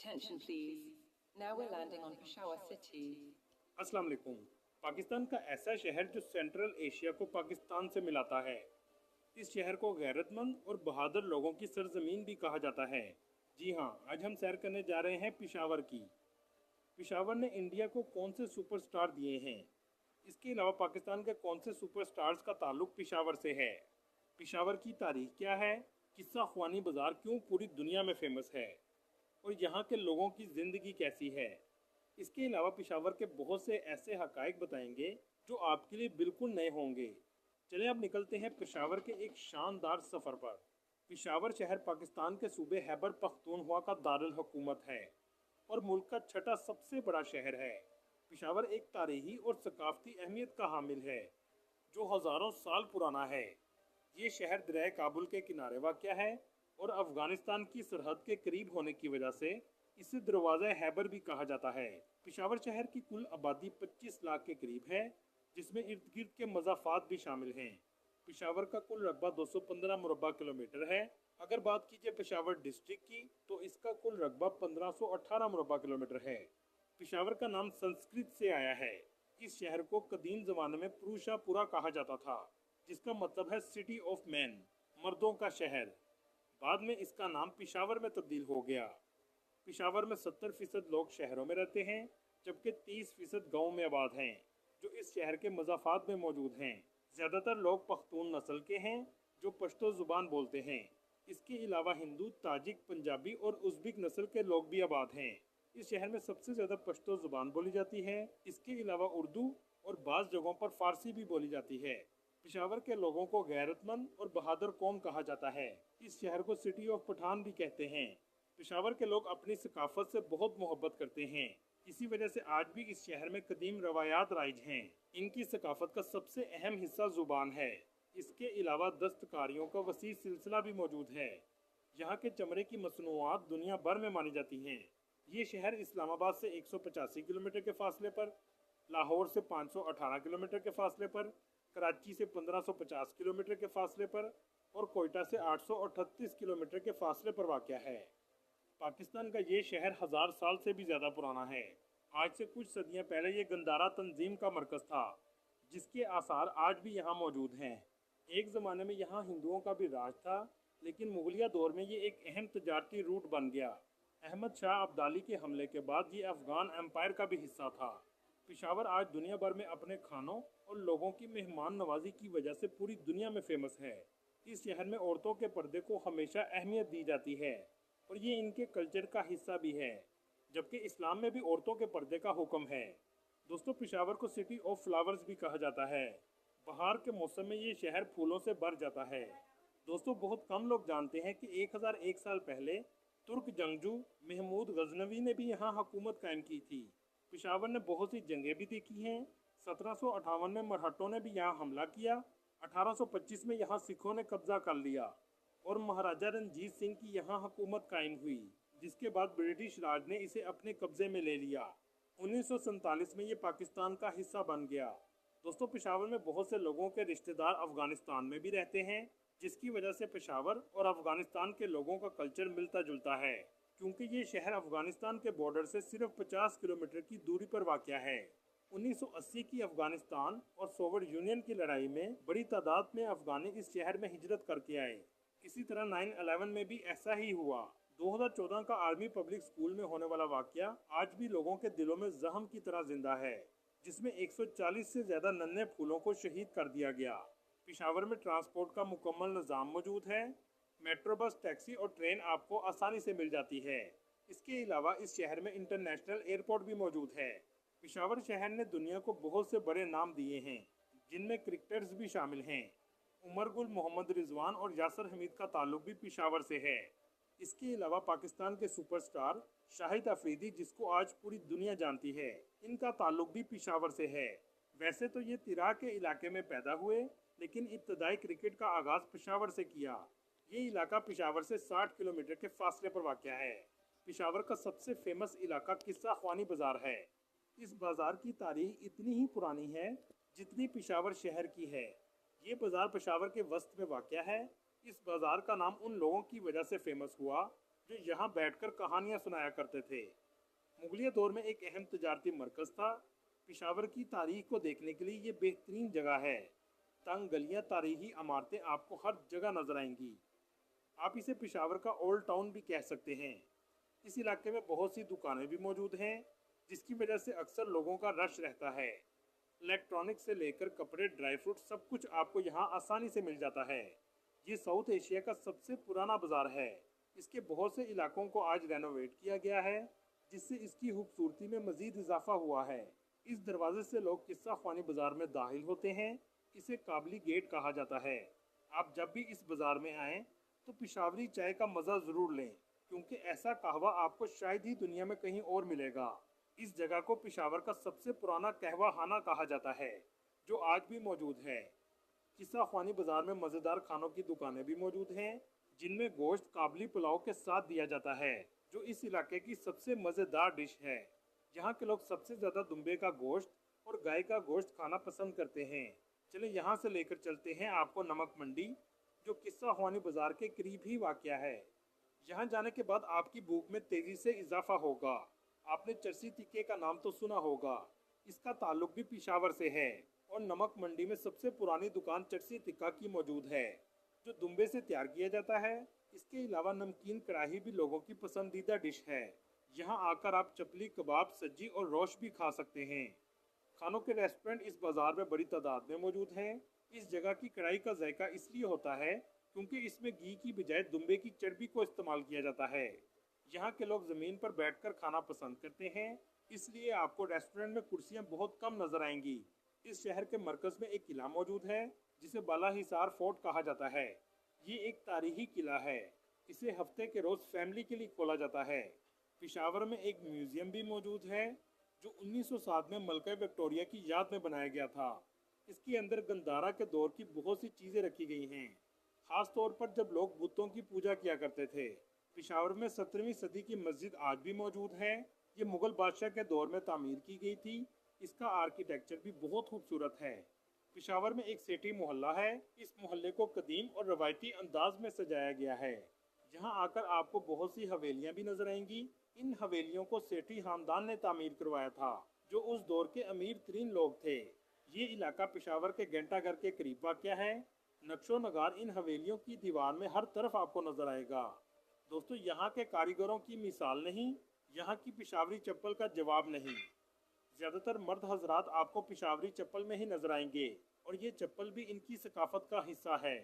Attention please. Now we're landing on Peshawar city. अस्सलाम वालेकुम। पाकिस्तान का ऐसा शहर जो सेंट्रल एशिया को पाकिस्तान से मिलाता है। इस शहर को गैरतमंद और बहादुर लोगों की सरजमीन भी कहा जाता है। जी हाँ, आज हम सैर करने जा रहे हैं पिशावर की। पिशावर ने इंडिया को कौन से सुपरस्टार दिए हैं? इसके अलावा पाकिस्तान के कौन से सुपरस्टार्स का ताल्लुक पिशावर से है? पिशावर की तारीख क्या है? किस्सा ख्वानी बाज़ार क्यों पूरी दुनिया में फेमस है? और यहाँ के लोगों की ज़िंदगी कैसी है? इसके अलावा पिशावर के बहुत से ऐसे हकाइक बताएंगे जो आपके लिए बिल्कुल नए होंगे। चलिए अब निकलते हैं पिशावर के एक शानदार सफ़र पर। पिशावर शहर पाकिस्तान के सूबे खैबर पख्तूनख्वा का दारुल हुकूमत है और मुल्क का छठा सबसे बड़ा शहर है। पिशावर एक तारीखी और सकाफती अहमियत का हामिल है जो हज़ारों साल पुराना है। ये शहर दरिया काबुल के किनारे वाक़या है और अफ़गानिस्तान की सरहद के करीब होने की वजह से इसे दरवाज़ा खैबर भी कहा जाता है। पिशावर शहर की कुल आबादी 25 लाख के करीब है, जिसमें इर्द गिर्द के मज़ाफ़ात भी शामिल हैं। पिशावर का कुल रकबा 215 मुरबा किलोमीटर है। अगर बात कीजिए पिशावर डिस्ट्रिक्ट की तो इसका कुल रकबा 1518 मुरबा किलोमीटर है। पिशावर का नाम संस्कृत से आया है। इस शहर को कदीम ज़माने में पुरुषापुरा कहा जाता था, जिसका मतलब है सिटी ऑफ मैन, मर्दों का शहर। बाद में इसका नाम पिशावर में तब्दील हो गया। पिशावर में 70% लोग शहरों में रहते हैं, जबकि 30% गाँव में आबाद हैं, जो इस शहर के मज़ाफ़ात में मौजूद हैं। ज़्यादातर लोग पख्तून नस्ल के हैं, जो पश्तो ज़ुबान बोलते हैं। इसके अलावा हिंदू, ताजिक, पंजाबी और उज़्बेक नस्ल के लोग भी आबाद हैं। इस शहर में सबसे ज़्यादा पश्तो ज़ुबान बोली जाती है। इसके अलावा उर्दू और बाज़ जगहों पर फ़ारसी भी बोली जाती है। पिशावर के लोगों को गैरतमंद और बहादुर कौम कहा जाता है। इस शहर को सिटी ऑफ पठान भी कहते हैं। पिशावर के लोग अपनी सकाफत से बहुत मोहब्बत करते हैं। इसी वजह से आज भी इस शहर में कदीम रवायात राइज हैं। इनकी सकाफत का सबसे अहम हिस्सा ज़ुबान है। इसके अलावा दस्तकारियों का वसी सिलसिला भी मौजूद है। यहाँ के चमड़े की मसनूआत दुनिया भर में मानी जाती हैं। ये शहर इस्लामाबाद से 185 किलोमीटर के फासले पर, लाहौर से 518 किलोमीटर के फासले पर, कराची से 1550 किलोमीटर के फासले पर और कोयटा से 838 किलोमीटर के फासले पर वाक़या है। पाकिस्तान का ये शहर 1000 साल से भी ज़्यादा पुराना है। आज से कुछ सदियां पहले ये गंदारा तंजीम का मरकज़ था, जिसके आसार आज भी यहाँ मौजूद हैं। एक ज़माने में यहाँ हिंदुओं का भी राज था, लेकिन मुगलिया दौर में ये एक अहम तजारती रूट बन गया। अहमद शाह अब्दाली के हमले के बाद ये अफ़गान एम्पायर का भी हिस्सा था। पिशावर आज दुनिया भर में अपने खानों और लोगों की मेहमान नवाजी की वजह से पूरी दुनिया में फेमस है। इस शहर में औरतों के पर्दे को हमेशा अहमियत दी जाती है और ये इनके कल्चर का हिस्सा भी है, जबकि इस्लाम में भी औरतों के पर्दे का हुक्म है। दोस्तों, पिशावर को सिटी ऑफ फ्लावर्स भी कहा जाता है। बहार के मौसम में ये शहर फूलों से भर जाता है। दोस्तों, बहुत कम लोग जानते हैं कि 1001 साल पहले तुर्क जंगजू महमूद गजनवी ने भी यहाँ हुकूमत कायम की थी। पिशावर ने बहुत सी जंगें भी देखी हैं। 1758 में मराठों ने भी यहाँ हमला किया। 1825 में यहाँ सिखों ने कब्जा कर लिया और महाराजा रणजीत सिंह की यहाँ हुकूमत कायम हुई, जिसके बाद ब्रिटिश राज ने इसे अपने कब्जे में ले लिया। 1947 में ये पाकिस्तान का हिस्सा बन गया। दोस्तों, पिशावर में बहुत से लोगों के रिश्तेदार अफगानिस्तान में भी रहते हैं, जिसकी वजह से पिशावर और अफगानिस्तान के लोगों का कल्चर मिलता जुलता है, क्योंकि ये शहर अफगानिस्तान के बॉर्डर से सिर्फ 50 किलोमीटर की दूरी पर वाक़या है। 1980 की अफगानिस्तान और सोवियत यूनियन की लड़ाई में बड़ी तादाद में अफगानी इस शहर में हिजरत करके आए। इसी तरह 9/11 में भी ऐसा ही हुआ। 2014 का आर्मी पब्लिक स्कूल में होने वाला वाक़या आज भी लोगों के दिलों में जख्म की तरह जिंदा है, जिसमें 140 से ज़्यादा नन्हे फूलों को शहीद कर दिया गया। पिशावर में ट्रांसपोर्ट का मुकम्मल निज़ाम मौजूद है। मेट्रो, बस, टैक्सी और ट्रेन आपको आसानी से मिल जाती है। इसके अलावा इस शहर में इंटरनेशनल एयरपोर्ट भी मौजूद है। पिशावर शहर ने दुनिया को बहुत से बड़े नाम दिए हैं, जिनमें क्रिकेटर्स भी शामिल हैं। उमर गुल, मोहम्मद रिजवान और यासर हमीद का ताल्लुक भी पिशावर से है। इसके अलावा पाकिस्तान के सुपरस्टार शाहिद अफरीदी, जिसको आज पूरी दुनिया जानती है, इनका ताल्लुक भी पिशावर से है। वैसे तो ये तिरा के इलाके में पैदा हुए, लेकिन इब्तदाई क्रिकेट का आगाज़ पिशावर से किया। ये इलाका पिशावर से 60 किलोमीटर के फासले पर वाक़या है। पिशावर का सबसे फेमस इलाका किस्सा ख्वानी बाज़ार है। इस बाज़ार की तारीख इतनी ही पुरानी है जितनी पिशावर शहर की है। ये बाज़ार पिशावर के वस्त में वाक़या है। इस बाज़ार का नाम उन लोगों की वजह से फेमस हुआ जो यहाँ बैठकर कहानियाँ सुनाया करते थे। मुगलिया दौर में एक अहम तजारती मरकज था। पिशावर की तारीख को देखने के लिए ये बेहतरीन जगह है। तंग गलियाँ, तारीखी इमारतें आपको हर जगह नजर आएंगी। आप इसे पिशावर का ओल्ड टाउन भी कह सकते हैं। इस इलाके में बहुत सी दुकानें भी मौजूद हैं, जिसकी वजह से अक्सर लोगों का रश रहता है। इलेक्ट्रॉनिक्स से लेकर कपड़े, ड्राई फ्रूट, सब कुछ आपको यहाँ आसानी से मिल जाता है। ये साउथ एशिया का सबसे पुराना बाजार है। इसके बहुत से इलाकों को आज रेनोवेट किया गया है, जिससे इसकी खूबसूरती में मजीद इजाफा हुआ है। इस दरवाजे से लोग किस्सा ख्वानी बाजार में दाखिल होते हैं। इसे काबली गेट कहा जाता है। आप जब भी इस बाजार में आएँ तो पिशावरी चाय का मज़ा ज़रूर लें, क्योंकि ऐसा कहवा आपको शायद ही दुनिया में कहीं और मिलेगा। इस जगह को पिशावर का सबसे पुराना कहवा खाना कहा जाता है, जो आज भी मौजूद है। किस्सा ख्वानी बाजार में मज़ेदार खानों की दुकानें भी मौजूद हैं, जिनमें गोश्त काबली पुलाव के साथ दिया जाता है, जो इस इलाके की सबसे मज़ेदार डिश है। यहाँ के लोग सबसे ज़्यादा दुम्बे का गोश्त और गाय का गोश्त खाना पसंद करते हैं। चले यहाँ से लेकर चलते हैं आपको नमक मंडी, जो किस्सा ख्वानी बाजार के करीब ही वाक़या है। यहाँ जाने के बाद आपकी भूख में तेज़ी से इजाफा होगा। आपने चरसी टिक्के का नाम तो सुना होगा। इसका ताल्लुक भी पिशावर से है और नमक मंडी में सबसे पुरानी दुकान चरसी टिक्का की मौजूद है, जो दुम्बे से तैयार किया जाता है। इसके अलावा नमकीन कढ़ाई भी लोगों की पसंदीदा डिश है। यहाँ आकर आप चपली, कबाब, सज्जी और रोश भी खा सकते हैं। खानों के रेस्टोरेंट इस बाजार में बड़ी तादाद में मौजूद हैं। इस जगह की कढ़ाई का जायका इसलिए होता है क्योंकि इसमें घी की बजाय दुम्बे की चर्बी को इस्तेमाल किया जाता है। यहाँ के लोग ज़मीन पर बैठकर खाना पसंद करते हैं, इसलिए आपको रेस्टोरेंट में कुर्सियाँ बहुत कम नजर आएंगी। इस शहर के मरकज में एक किला मौजूद है, जिसे बाला हिसार फोर्ट कहा जाता है। ये एक तारीखी किला है। इसे हफ्ते के रोज फैमिली के लिए खोला जाता है। पिशावर में एक म्यूजियम भी मौजूद है, जो 1907 में मलका विक्टोरिया की याद में बनाया गया था। इसके अंदर गंधारा के दौर की बहुत सी चीजें रखी गई हैं, खास तौर पर जब लोग बुतों की पूजा किया करते थे। पिशावर में 17वीं सदी की मस्जिद आज भी मौजूद है। ये मुगल बादशाह के दौर में तामीर की गई थी। इसका आर्किटेक्चर भी बहुत खूबसूरत है। पिशावर में एक सेठी मोहल्ला है। इस मोहल्ले को कदीम और रवायती अंदाज में सजाया गया है। यहाँ आकर आपको बहुत सी हवेलियाँ भी नजर आएंगी। इन हवेलियों को सेठी खानदान ने तामीर करवाया था, जो उस दौर के अमीर तरीन लोग थे। ये इलाका पिशावर के घंटाघर के करीब वाक़या है। नक्शो नगार इन हवेलियों की दीवार में हर तरफ आपको नजर आएगा। दोस्तों, यहाँ के कारीगरों की मिसाल नहीं, यहाँ की पिशावरी चप्पल का जवाब नहीं। ज़्यादातर मर्द हजरात आपको पिशावरी चप्पल में ही नजर आएंगे और ये चप्पल भी इनकी सकाफत का हिस्सा है।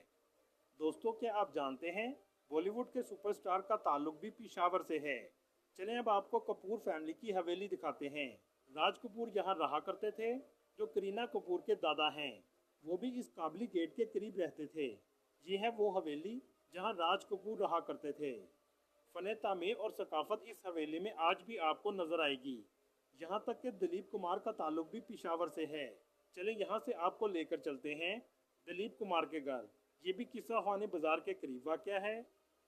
दोस्तों, क्या आप जानते हैं बॉलीवुड के सुपरस्टार का ताल्लुक भी पिशावर से है। चलें अब आपको कपूर फैमिली की हवेली दिखाते हैं। राज कपूर यहाँ रहा करते थे, जो करीना कपूर के दादा हैं। वो भी इस काबली गेट के करीब रहते थे। ये है वो हवेली जहाँ राज कपूर रहा करते थे। फन तामीर और सकाफत इस हवेली में आज भी आपको नजर आएगी। यहाँ तक कि दिलीप कुमार का ताल्लुक भी पिशावर से है। चले यहाँ से आपको लेकर चलते हैं दिलीप कुमार के घर। ये भी किस्सा ख्वानी बाजार के करीब वाक़या है,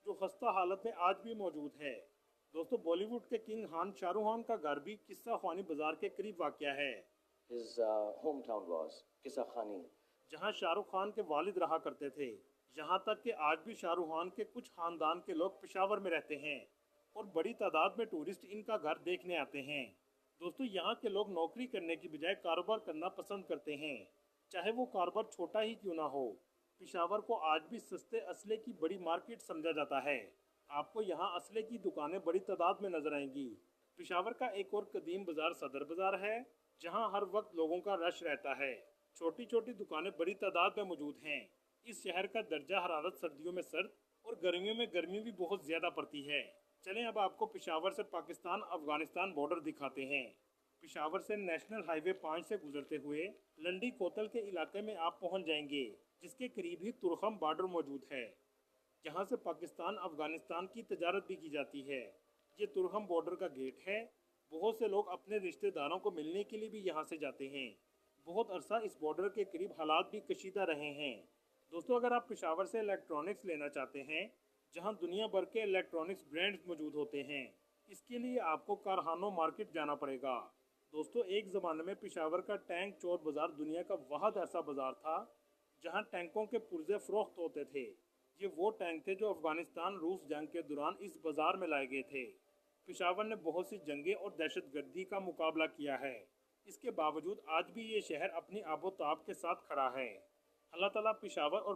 जो खस्ता हालत में आज भी मौजूद है। दोस्तों, बॉलीवुड के किंग खान शाहरुख खान का घर भी किस्सा ख्वानी बाजार के करीब वाक़या है। His hometown was Qissa Khani. जहाँ शाहरुख खान के वालिद रहा करते थे। यहाँ तक कि आज भी शाहरुख खान के कुछ खानदान के लोग पेशावर में रहते हैं और बड़ी तादाद में टूरिस्ट इनका घर देखने आते हैं। दोस्तों, यहाँ के लोग नौकरी करने की बजाय कारोबार करना पसंद करते हैं, चाहे वो कारोबार छोटा ही क्यों ना हो। पेशावर को आज भी सस्ते असले की बड़ी मार्केट समझा जाता है। आपको यहाँ असले की दुकानें बड़ी तादाद में नजर आएंगी। पेशावर का एक और कदीम बाजार सदर बाजार है, जहाँ हर वक्त लोगों का रश रहता है। छोटी छोटी दुकानें बड़ी तादाद में मौजूद हैं। इस शहर का दर्जा हरारत सर्दियों में सर्द और गर्मियों में गर्मी भी बहुत ज़्यादा पड़ती है। चलें अब आपको पेशावर से पाकिस्तान अफगानिस्तान बॉर्डर दिखाते हैं। पेशावर से नेशनल हाईवे 5 से गुजरते हुए लंडी कोतल के इलाके में आप पहुंच जाएंगे, जिसके करीब ही तुरखम बॉर्डर मौजूद है, जहां से पाकिस्तान अफगानिस्तान की तजारत भी की जाती है। ये तुरखम बॉर्डर का गेट है। बहुत से लोग अपने रिश्तेदारों को मिलने के लिए भी यहाँ से जाते हैं। बहुत अरसा इस बॉर्डर के करीब हालात भी कशीदा रहे हैं। दोस्तों, अगर आप पेशावर से इलेक्ट्रॉनिक्स लेना चाहते हैं, जहां दुनिया भर के इलेक्ट्रॉनिक्स ब्रांड्स मौजूद होते हैं, इसके लिए आपको कारखानों मार्केट जाना पड़ेगा। दोस्तों, एक ज़माने में पेशावर का टैंक चौर बाज़ार दुनिया का वाहिद ऐसा बाज़ार था जहां टैंकों के पुर्जे फ़रोख्त होते थे। یہ وہ ٹینک تھے جو افغانستان روس جنگ کے دوران اس بازار میں لائے گئے تھے۔ پشاور نے بہت سی جنگیں اور دہشت گردی کا مقابلہ کیا ہے، اس کے باوجود آج بھی یہ شہر اپنی آب و تاب کے ساتھ کھڑا ہے۔ اللہ تعالیٰ پشاور اور